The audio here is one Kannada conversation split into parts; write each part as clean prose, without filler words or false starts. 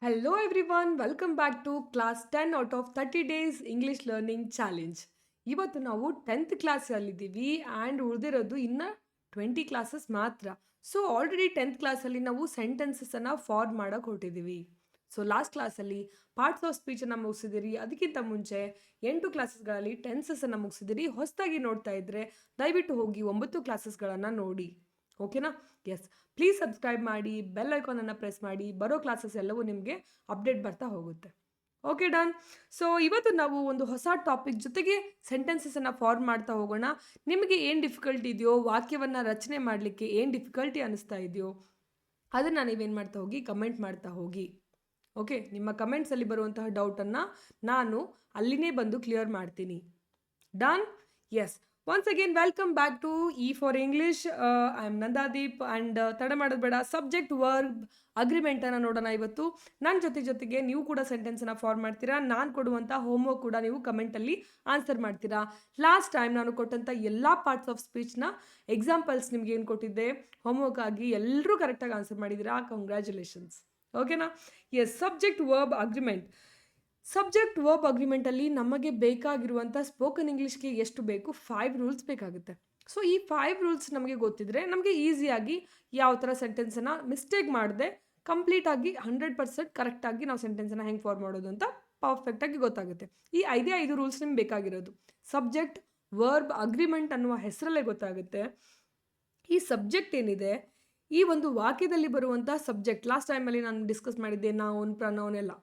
Hello everyone, welcome back to class 10 out of 30 days English learning challenge. ಇವತ್ತು ನಾವು 10th ಕ್ಲಾಸ್ ಅಲ್ಲಿದ್ದೀವಿ ಆ್ಯಂಡ್ ಉಳಿದಿರೋದು ಇನ್ನು 20 ಕ್ಲಾಸಸ್ ಮಾತ್ರ. ಸೊ ಆಲ್ರೆಡಿ 10th ಕ್ಲಾಸಲ್ಲಿ ನಾವು ಸೆಂಟೆನ್ಸಸ್ಸನ್ನು ಫಾರ್ಮ್ ಮಾಡೋಕೆ ಹೊರಟಿದ್ದೀವಿ. ಸೊ ಲಾಸ್ಟ್ ಕ್ಲಾಸಲ್ಲಿ ಪಾರ್ಟ್ಸ್ ಆಫ್ ಸ್ಪೀಚನ್ನು ಮುಗಿಸಿದಿರಿ. ಅದಕ್ಕಿಂತ ಮುಂಚೆ 8 ಕ್ಲಾಸಸ್ಗಳಲ್ಲಿ ಟೆನ್ಸಸ್ಸನ್ನು ಮುಗಿಸಿದಿರಿ. ಹೊಸದಾಗಿ ನೋಡ್ತಾ ಇದ್ದರೆ ದಯವಿಟ್ಟು ಹೋಗಿ 9 ಕ್ಲಾಸಸ್ಗಳನ್ನು ನೋಡಿ. ಓಕೆನಾ? ಎಸ್, ಪ್ಲೀಸ್ ಸಬ್ಸ್ಕ್ರೈಬ್ ಮಾಡಿ, ಬೆಲ್ ಐಕಾನನ್ನು ಪ್ರೆಸ್ ಮಾಡಿ. ಬರೋ ಕ್ಲಾಸಸ್ ಎಲ್ಲವೂ ನಿಮಗೆ ಅಪ್ಡೇಟ್ ಬರ್ತಾ ಹೋಗುತ್ತೆ. Okay done. ಸೊ ಇವತ್ತು ನಾವು ಒಂದು ಹೊಸ ಟಾಪಿಕ್ ಜೊತೆಗೆ ಸೆಂಟೆನ್ಸಸನ್ನು ಫಾರ್ಮ್ ಮಾಡ್ತಾ ಹೋಗೋಣ. ನಿಮಗೆ ಏನು ಡಿಫಿಕಲ್ಟಿ ಇದೆಯೋ, ವಾಕ್ಯವನ್ನು ರಚನೆ ಮಾಡಲಿಕ್ಕೆ ಏನು ಡಿಫಿಕಲ್ಟಿ ಅನ್ನಿಸ್ತಾ ಇದೆಯೋ ಅದನ್ನು ನೀವೇನು ಮಾಡ್ತಾ ಹೋಗಿ, ಕಮೆಂಟ್ ಮಾಡ್ತಾ ಹೋಗಿ. ಓಕೆ, ನಿಮ್ಮ ಕಮೆಂಟ್ಸಲ್ಲಿ ಬರುವಂತಹ ಡೌಟನ್ನು ನಾನು ಅಲ್ಲಿನೇ ಬಂದು ಕ್ಲಿಯರ್ ಮಾಡ್ತೀನಿ. Done? Yes. Once again, welcome back to E for English. I am Nandadeep and ತಡ ಮಾಡೋದು ಬೇಡ. ಸಬ್ಜೆಕ್ಟ್ ವರ್ಬ್ ಅಗ್ರಿಮೆಂಟನ್ನು ನೋಡೋಣ ಇವತ್ತು. ನನ್ನ ಜೊತೆಗೆ ನೀವು ಕೂಡ ಸೆಂಟೆನ್ಸನ್ನು ಫಾರ್ಮ್ ಮಾಡ್ತೀರಾ. ನಾನು ಕೊಡುವಂಥ ಹೋಮ್ವರ್ಕ್ ಕೂಡ ನೀವು ಕಮೆಂಟಲ್ಲಿ ಆನ್ಸರ್ ಮಾಡ್ತೀರಾ. ಲಾಸ್ಟ್ ಟೈಮ್ ನಾನು ಕೊಟ್ಟಂಥ ಎಲ್ಲ ಪಾರ್ಟ್ಸ್ ಆಫ್ ಸ್ಪೀಚ್ನ ಎಕ್ಸಾಂಪಲ್ಸ್ ನಿಮ್ಗೆ ಏನು ಕೊಟ್ಟಿದ್ದೆ ಹೋಮ್ವರ್ಕ್ ಆಗಿ ಎಲ್ಲರೂ ಕರೆಕ್ಟಾಗಿ ಆನ್ಸರ್ ಮಾಡಿದ್ದೀರಾ. ಕಂಗ್ರ್ಯಾಚುಲೇಷನ್ಸ್. ಓಕೆನಾ? Yes, subject verb agreement. Subject verb ಅಗ್ರಿಮೆಂಟಲ್ಲಿ ನಮಗೆ ಬೇಕಾಗಿರುವಂಥ ಸ್ಪೋಕನ್ ಇಂಗ್ಲೀಷ್ಗೆ ಎಷ್ಟು ಬೇಕು, 5 ರೂಲ್ಸ್ ಬೇಕಾಗುತ್ತೆ. ಸೊ ಈ 5 ರೂಲ್ಸ್ ನಮಗೆ ಗೊತ್ತಿದ್ರೆ ನಮಗೆ ಈಸಿಯಾಗಿ ಯಾವ ಥರ ಸೆಂಟೆನ್ಸನ್ನು ಮಿಸ್ಟೇಕ್ ಮಾಡದೆ ಕಂಪ್ಲೀಟಾಗಿ 100% ಕರೆಕ್ಟಾಗಿ ನಾವು ಸೆಂಟೆನ್ಸನ್ನು ಹೆಂಗೆ ಫಾರ್ಮ್ ಮಾಡೋದು ಅಂತ ಪರ್ಫೆಕ್ಟಾಗಿ ಗೊತ್ತಾಗುತ್ತೆ. ಈ 5 ರೂಲ್ಸ್ ನಿಮ್ಗೆ ಬೇಕಾಗಿರೋದು. ಸಬ್ಜೆಕ್ಟ್ ವರ್ಬ್ ಅಗ್ರಿಮೆಂಟ್ ಅನ್ನುವ ಹೆಸರಲ್ಲೇ ಗೊತ್ತಾಗುತ್ತೆ. ಈ ಸಬ್ಜೆಕ್ಟ್ ಏನಿದೆ, ಈ ಒಂದು ವಾಕ್ಯದಲ್ಲಿ ಬರುವಂಥ ಸಬ್ಜೆಕ್ಟ್, ಲಾಸ್ಟ್ ಟೈಮಲ್ಲಿ ನಾನು ಡಿಸ್ಕಸ್ ಮಾಡಿದ್ದೆ, ನೌನ್ ಪ್ರನೌನ್ ಎಲ್ಲ.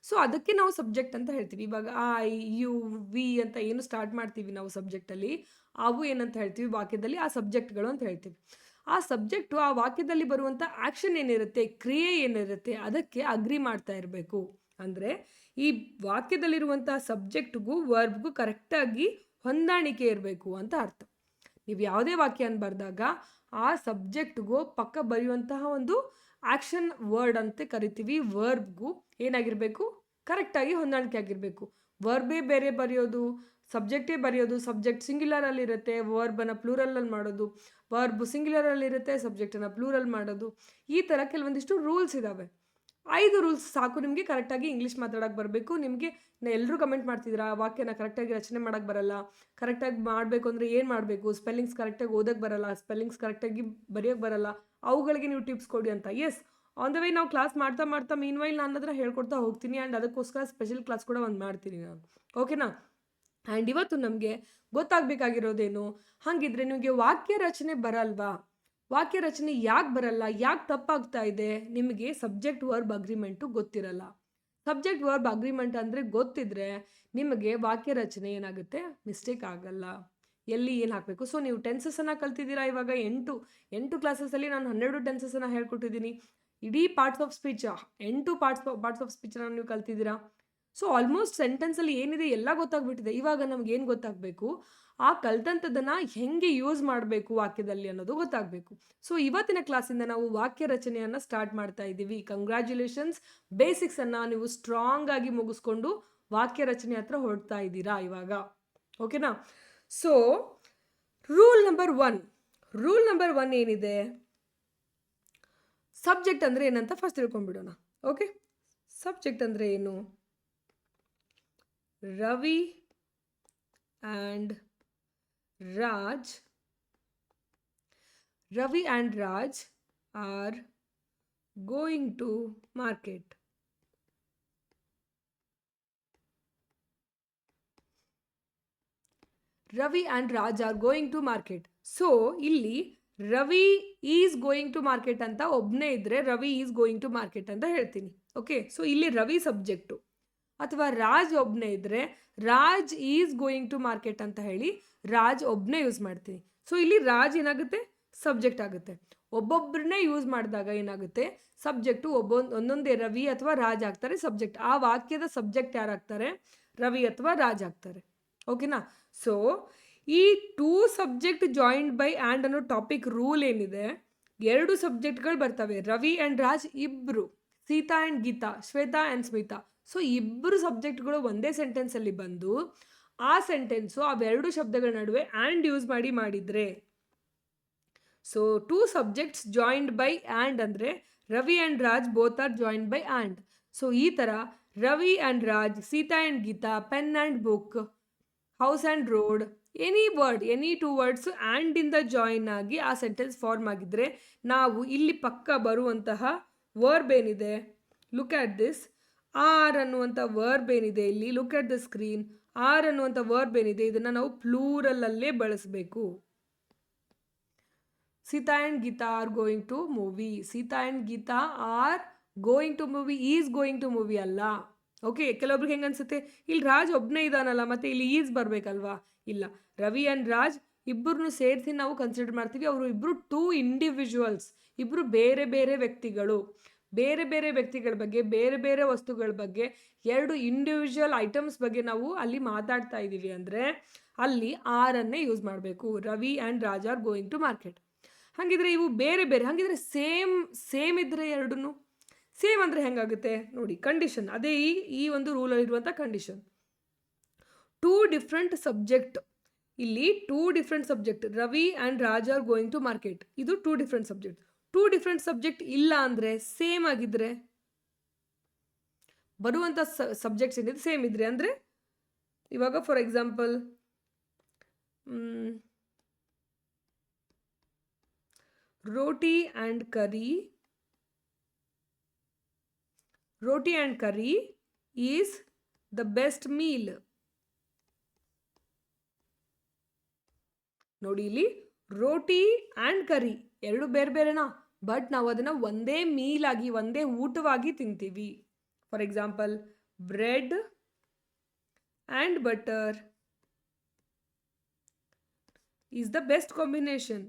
ಸೊ ಅದಕ್ಕೆ ನಾವು ಸಬ್ಜೆಕ್ಟ್ ಅಂತ ಹೇಳ್ತೀವಿ. ಇವಾಗ ಐ, ಯು, ವಿ ಅಂತ ಏನು ಸ್ಟಾರ್ಟ್ ಮಾಡ್ತೀವಿ ನಾವು ಸಬ್ಜೆಕ್ಟಲ್ಲಿ, ಅವು ಏನಂತ ಹೇಳ್ತೀವಿ ವಾಕ್ಯದಲ್ಲಿ, ಆ ಸಬ್ಜೆಕ್ಟ್ಗಳು ಅಂತ ಹೇಳ್ತೀವಿ. ಆ ಸಬ್ಜೆಕ್ಟು ಆ ವಾಕ್ಯದಲ್ಲಿ ಬರುವಂಥ ಆ್ಯಕ್ಷನ್ ಏನಿರುತ್ತೆ, ಕ್ರಿಯೆ ಏನಿರುತ್ತೆ, ಅದಕ್ಕೆ ಅಗ್ರಿ ಮಾಡ್ತಾ ಇರಬೇಕು. ಅಂದರೆ ಈ ವಾಕ್ಯದಲ್ಲಿರುವಂಥ ಸಬ್ಜೆಕ್ಟ್ಗೂ ವರ್ಬ್ಗೂ ಕರೆಕ್ಟಾಗಿ ಹೊಂದಾಣಿಕೆ ಇರಬೇಕು ಅಂತ ಅರ್ಥ. ನೀವು ಯಾವುದೇ ವಾಕ್ಯ ಬರೆದಾಗ ಆ ಸಬ್ಜೆಕ್ಟ್ಗೂ ಪಕ್ಕ ಬರೆಯುವಂತಹ ಒಂದು ಆ್ಯಕ್ಷನ್ ವರ್ಡ್ ಅಂತ ಕರಿತೀವಿ. ವರ್ಬ್ಗೂ ಏನಾಗಿರಬೇಕು, ಕರೆಕ್ಟಾಗಿ ಹೊಂದಾಣಿಕೆ ಆಗಿರಬೇಕು. ವರ್ಬೇ ಬೇರೆ ಬರೆಯೋದು, ಸಬ್ಜೆಕ್ಟೇ ಬರೆಯೋದು, ಸಬ್ಜೆಕ್ಟ್ ಸಿಂಗ್ಯುಲರಲ್ಲಿರುತ್ತೆ, ವರ್ಬನ್ನು ಪ್ಲೂರಲಲ್ಲಿ ಮಾಡೋದು, ವರ್ಬ್ ಸಿಂಗ್ಯುಲರಲ್ಲಿರುತ್ತೆ, ಸಬ್ಜೆಕ್ಟನ್ನು ಪ್ಲೂರಲ್ ಮಾಡೋದು. ಈ ಥರ ಕೆಲವೊಂದಿಷ್ಟು ರೂಲ್ಸ್ ಇದ್ದಾವೆ. 5 ರೂಲ್ಸ್ ಸಾಕು ನಿಮಗೆ ಕರೆಕ್ಟಾಗಿ ಇಂಗ್ಲೀಷ್ ಮಾತಾಡೋಕ್ಕೆ ಬರಬೇಕು. ನಿಮಗೆ ಎಲ್ಲರೂ ಕಮೆಂಟ್ ಮಾಡ್ತಿದ್ದೀರಾ ವಾಕ್ಯನ ಕರೆಕ್ಟಾಗಿ ರಚನೆ ಮಾಡೋಕ್ಕೆ ಬರಲ್ಲ, ಕರೆಕ್ಟಾಗಿ ಮಾಡಬೇಕು ಅಂದರೆ ಏನು ಮಾಡಬೇಕು, ಸ್ಪೆಲ್ಲಿಂಗ್ಸ್ ಕರೆಕ್ಟಾಗಿ ಓದೋಕ್ಕೆ ಬರಲ್ಲ, ಸ್ಪೆಲ್ಲಿಂಗ್ಸ್ ಕರೆಕ್ಟಾಗಿ ಬರೆಯೋಕ್ಕೆ ಬರಲ್ಲ, ಅವುಗಳಿಗೆ ನೀವು ಟಿಪ್ಸ್ ಕೊಡಿ ಅಂತ. ಎಸ್, ಆನ್ ದ ವೇ ನಾವು ಕ್ಲಾಸ್ ಮಾಡ್ತಾ ಮೀನ್ವೈಲ್ ನಾನು ಅದನ್ನು ಹೇಳ್ಕೊಡ್ತಾ ಹೋಗ್ತೀನಿ. ಆ್ಯಂಡ್ ಅದಕ್ಕೋಸ್ಕರ ಸ್ಪೆಷಲ್ ಕ್ಲಾಸ್ ಕೂಡ ಒಂದು ಮಾಡ್ತೀನಿ ನಾನು. ಓಕೆನಾ? ಆ್ಯಂಡ್ ಇವತ್ತು ನಮಗೆ ಗೊತ್ತಾಗಬೇಕಾಗಿರೋದೇನು, ಹಾಗಿದ್ರೆ ನಿಮಗೆ ವಾಕ್ಯ ರಚನೆ ಬರಲ್ವಾ? ವಾಕ್ಯ ರಚನೆ ಯಾಕೆ ಬರಲ್ಲ, ಯಾಕೆ ತಪ್ಪಾಗ್ತಾ ಇದೆ? ನಿಮಗೆ ಸಬ್ಜೆಕ್ಟ್ ವರ್ಬ್ ಅಗ್ರಿಮೆಂಟು ಗೊತ್ತಿರಲ್ಲ. ಸಬ್ಜೆಕ್ಟ್ ವರ್ಬ್ ಅಗ್ರಿಮೆಂಟ್ ಅಂದರೆ ಗೊತ್ತಿದ್ರೆ ನಿಮಗೆ ವಾಕ್ಯ ರಚನೆ ಏನಾಗುತ್ತೆ, ಮಿಸ್ಟೇಕ್ ಆಗಲ್ಲ. ಎಲ್ಲಿ ಏನು ಹಾಕಬೇಕು. ಸೊ ನೀವು ಟೆನ್ಸಸ್ಸನ್ನು ಕಲ್ತಿದ್ದೀರಾ. ಇವಾಗ 8 ಕ್ಲಾಸಸಲ್ಲಿ ನಾನು 12 ಟೆನ್ಸಸ್ಸನ್ನು ಹೇಳ್ಕೊಟ್ಟಿದ್ದೀನಿ. ಇಡೀ parts of speech 8 parts of ಸ್ಪೀಚನ್ನು ನೀವು ಕಲ್ತಿದ್ದೀರಾ. ಸೊ ಆಲ್ಮೋಸ್ಟ್ ಸೆಂಟೆನ್ಸಲ್ಲಿ ಏನಿದೆ ಎಲ್ಲ ಗೊತ್ತಾಗ್ಬಿಟ್ಟಿದೆ. ಇವಾಗ ನಮ್ಗೆ ಏನು ಗೊತ್ತಾಗಬೇಕು, ಆ ಕಲ್ತಂಥದ್ದನ್ನು ಹೆಂಗೆ ಯೂಸ್ ಮಾಡಬೇಕು ವಾಕ್ಯದಲ್ಲಿ ಅನ್ನೋದು ಗೊತ್ತಾಗಬೇಕು. ಸೊ ಇವತ್ತಿನ ಕ್ಲಾಸಿಂದ ನಾವು ವಾಕ್ಯ ರಚನೆಯನ್ನು ಸ್ಟಾರ್ಟ್ ಮಾಡ್ತಾ ಇದ್ದೀವಿ. ಕಂಗ್ರ್ಯಾಚುಲೇಷನ್ಸ್, ಬೇಸಿಕ್ಸನ್ನು ನೀವು ಸ್ಟ್ರಾಂಗ್ ಆಗಿ ಮುಗಿಸ್ಕೊಂಡು ವಾಕ್ಯ ರಚನೆ ಹತ್ರ ಹೊರಡ್ತಾ ಇದ್ದೀರಾ ಇವಾಗ. ಓಕೆನಾ? ಸೊ ರೂಲ್ ನಂಬರ್ 1 ಏನಿದೆ, ಸಬ್ಜೆಕ್ಟ್ ಅಂದರೆ ಏನಂತ ಫಸ್ಟ್ ತಿಳ್ಕೊಂಡ್ಬಿಡೋಣ. ಓಕೆ, ಸಬ್ಜೆಕ್ಟ್ ಅಂದರೆ ಏನು? Ravi and Raj are going to market. Ravi and Raj are going to market. So ಇಲ್ಲಿ Ravi is going to market ಅಂತ ಒಬ್ಬನೇ ಇದ್ದರೆ Ravi is going to market ಅಂತ ಹೇಳ್ತೀನಿ. ಓಕೆ, ಸೊ ಇಲ್ಲಿ ರವಿ ಸಬ್ಜೆಕ್ಟು. ಅಥವಾ ರಾಜ್ ಒಬ್ಬನೇ ಇದ್ದರೆ Raj is going to market ಅಂತ ಹೇಳಿ ರಾಜ್ ಒಬ್ಬನೇ ಯೂಸ್ ಮಾಡ್ತೀನಿ. ಸೊ ಇಲ್ಲಿ ರಾಜ್ ಏನಾಗುತ್ತೆ, ಸಬ್ಜೆಕ್ಟ್ ಆಗುತ್ತೆ. ಒಬ್ಬೊಬ್ಬರನ್ನೇ ಯೂಸ್ ಮಾಡಿದಾಗ ಏನಾಗುತ್ತೆ, ಸಬ್ಜೆಕ್ಟು ಒಂದೊಂದೇ ರವಿ ಅಥವಾ ರಾಜ್ ಆಗ್ತಾರೆ ಸಬ್ಜೆಕ್ಟ್. ಆ ವಾಕ್ಯದ ಸಬ್ಜೆಕ್ಟ್ ಯಾರಾಗ್ತಾರೆ, ರವಿ ಅಥವಾ ರಾಜ್ ಆಗ್ತಾರೆ. ಓಕೆನಾ? ಸೊ ಈ 2 ಸಬ್ಜೆಕ್ಟ್ ಜಾಯಿಂಡ್ ಬೈ ಆ್ಯಂಡ್ ಅನ್ನೋ ಟಾಪಿಕ್ ರೂಲ್ ಏನಿದೆ, 2 ಸಬ್ಜೆಕ್ಟ್ಗಳು ಬರ್ತವೆ. ರವಿ ಆ್ಯಂಡ್ ರಾಜ್ ಇಬ್ಬರು, Sita and Geeta, Shweta and Smita. So ಇಬ್ಬರು ಸಬ್ಜೆಕ್ಟ್ಗಳು ಒಂದೇ ಸೆಂಟೆನ್ಸಲ್ಲಿ ಬಂದು ಆ ಸೆಂಟೆನ್ಸು ಅವೆರಡು ಶಬ್ದಗಳ ನಡುವೆ ಆ್ಯಂಡ್ ಯೂಸ್ ಮಾಡಿದರೆ, so 2 subjects joined by and ಅಂದರೆ Ravi and Raj both are joined by and. So ಈ ಥರ Ravi and Raj, Sita and Gita, pen and book, house and road, any word, any two words and ಇಂದ ಜಾಯಿನ್ ಆಗಿ ಆ ಸೆಂಟೆನ್ಸ್ ಫಾರ್ಮ್ ಆಗಿದ್ರೆ ನಾವು ಇಲ್ಲಿ ಪಕ್ಕ ಬರುವಂತಹ ವರ್ಬ್ ಏನಿದೆ, ಲುಕ್ ಆಟ್ ದಿಸ್, ಆರ್ ಅನ್ನುವಂಥ ವರ್ಬ್ ಏನಿದೆ ಇಲ್ಲಿ, look at the screen, are ಅನ್ನುವಂಥ ವರ್ಬ್ ಏನಿದೆ ಇದನ್ನು ನಾವು ಪ್ಲೂರಲಲ್ಲೇ ಬಳಸಬೇಕು. Sita and Geeta are going to movie, Sita and Geeta are going to movie, is going to movie ಅಲ್ಲ. ಓಕೆ, ಕೆಲವೊಬ್ರಿಗೆ ಹೆಂಗೆ ಅನ್ಸುತ್ತೆ, ಇಲ್ಲಿ ರಾಜ್ ಒಬ್ಬನೇ ಇದ್ದಾನಲ್ಲ ಮತ್ತೆ ಇಲ್ಲಿ ಈಸ್ ಬರಬೇಕಲ್ವಾ? ಇಲ್ಲ, ರವಿ ಆ್ಯಂಡ್ ರಾಜ್ ಇಬ್ಬರನ್ನು ಸೇರಿಸಿ ನಾವು ಕನ್ಸಿಡರ್ ಮಾಡ್ತೀವಿ. ಅವರು ಇಬ್ಬರು ಟೂ ಇಂಡಿವಿಜುವಲ್ಸ್, ಇಬ್ಬರು ಬೇರೆ ಬೇರೆ ವ್ಯಕ್ತಿಗಳು. ಬೇರೆ ಬೇರೆ ವ್ಯಕ್ತಿಗಳ ಬಗ್ಗೆ, ಬೇರೆ ಬೇರೆ ವಸ್ತುಗಳ ಬಗ್ಗೆ, ಎರಡು ಇಂಡಿವಿಜುವಲ್ ಐಟಮ್ಸ್ ಬಗ್ಗೆ ನಾವು ಅಲ್ಲಿ ಮಾತಾಡ್ತಾ ಇದ್ದೀವಿ ಅಂದರೆ ಅಲ್ಲಿ ಆರನ್ನೇ ಯೂಸ್ ಮಾಡಬೇಕು. Ravi and Raj are going to market. ಹಾಗಿದ್ರೆ ಇವು ಬೇರೆ ಬೇರೆ, ಹಾಗಿದ್ರೆ ಸೇಮ್ ಇದ್ರೆ ಎರಡೂ ಸೇಮ್ ಅಂದರೆ ಹೆಂಗಾಗುತ್ತೆ ನೋಡಿ, ಕಂಡೀಷನ್ ಅದೇ ಈ ಒಂದು ರೂಲಲ್ಲಿರುವಂಥ ಕಂಡೀಷನ್. ಟೂ ಡಿಫ್ರೆಂಟ್ ಸಬ್ಜೆಕ್ಟ್, ಇಲ್ಲಿ two different subject, Ravi and Raj are going to market, ಇದು two different subject. Two different subject ಇಲ್ಲ ಅಂದರೆ, ಸೇಮ್ ಆಗಿದ್ರೆ, ಬರುವಂಥ ಸಬ್ಜೆಕ್ಟ್ಸ್ ಏನಿದೆ ಸೇಮ್ ಇದ್ರೆ ಅಂದರೆ, ಇವಾಗ for example roti and curry, roti and curry is the best meal. ನೋಡಿ ಇಲ್ಲಿ ರೋಟಿ ಆ್ಯಂಡ್ ಕರಿ ಎರಡು ಬೇರೆ ಬೇರೆನಾ, ಬಟ್ ನಾವು ಅದನ್ನು ಒಂದೇ ಮೀಲ್ ಆಗಿ, ಒಂದೇ ಊಟವಾಗಿ ತಿಂತೀವಿ. For example bread and butter is the best combination.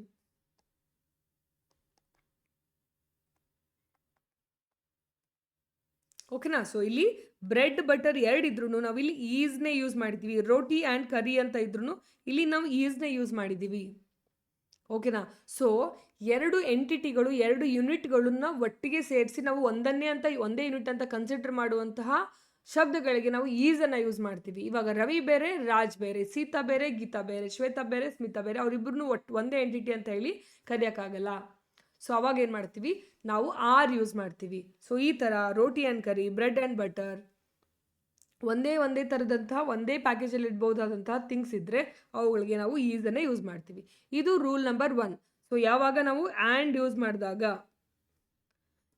ಓಕೆನಾ? ಸೊ ಇಲ್ಲಿ ಬ್ರೆಡ್ ಬಟರ್ ಎರಡು ಇದ್ರೂ ನಾವು ಇಲ್ಲಿ ಈಸ್ನೇ ಯೂಸ್ ಮಾಡಿದ್ದೀವಿ. ರೋಟಿ ಆ್ಯಂಡ್ ಕರಿ ಅಂತ ಇದ್ರೂ ಇಲ್ಲಿ ನಾವು ಈಸ್ನೇ ಯೂಸ್ ಮಾಡಿದ್ದೀವಿ. ಓಕೆನಾ? ಸೊ ಎರಡು ಎಂಟಿಟಿಗಳು, ಎರಡು ಯೂನಿಟ್ಗಳನ್ನ ಒಟ್ಟಿಗೆ ಸೇರಿಸಿ ನಾವು ಒಂದೇ ಯೂನಿಟ್ ಅಂತ ಕನ್ಸಿಡರ್ ಮಾಡುವಂತಹ ಶಬ್ದಗಳಿಗೆ ನಾವು ಈಸನ್ನು ಯೂಸ್ ಮಾಡ್ತೀವಿ. ಇವಾಗ ರವಿ ಬೇರೆ, ರಾಜ್ ಬೇರೆ, ಸೀತಾ ಬೇರೆ, ಗೀತಾ ಬೇರೆ, ಶ್ವೇತಾ ಬೇರೆ, ಸ್ಮಿತಾ ಬೇರೆ, ಅವರಿಬ್ಬರನ್ನು ಒಂದೇ ಎಂಟಿಟಿ ಅಂತ ಹೇಳಿ ಕರೆಯೋಕ್ಕಾಗಲ್ಲ. ಸೊ ಅವಾಗ ಏನು ಮಾಡ್ತೀವಿ ನಾವು ಆರ್ ಯೂಸ್ ಮಾಡ್ತೀವಿ. ಸೊ ಈ ಥರ roti and curry, bread and butter ಒಂದೇ ಥರದಂತಹ ಒಂದೇ ಪ್ಯಾಕೇಜಲ್ಲಿ ಇಡ್ಬೋದಾದಂತಹ ಥಿಂಗ್ಸ್ ಇದ್ದರೆ ಅವುಗಳಿಗೆ ನಾವು ಈಸನ್ನೇ ಯೂಸ್ ಮಾಡ್ತೀವಿ. ಇದು ರೂಲ್ ನಂಬರ್ 1. ಸೊ ಯಾವಾಗ ನಾವು ಆ್ಯಂಡ್ ಯೂಸ್ ಮಾಡಿದಾಗ,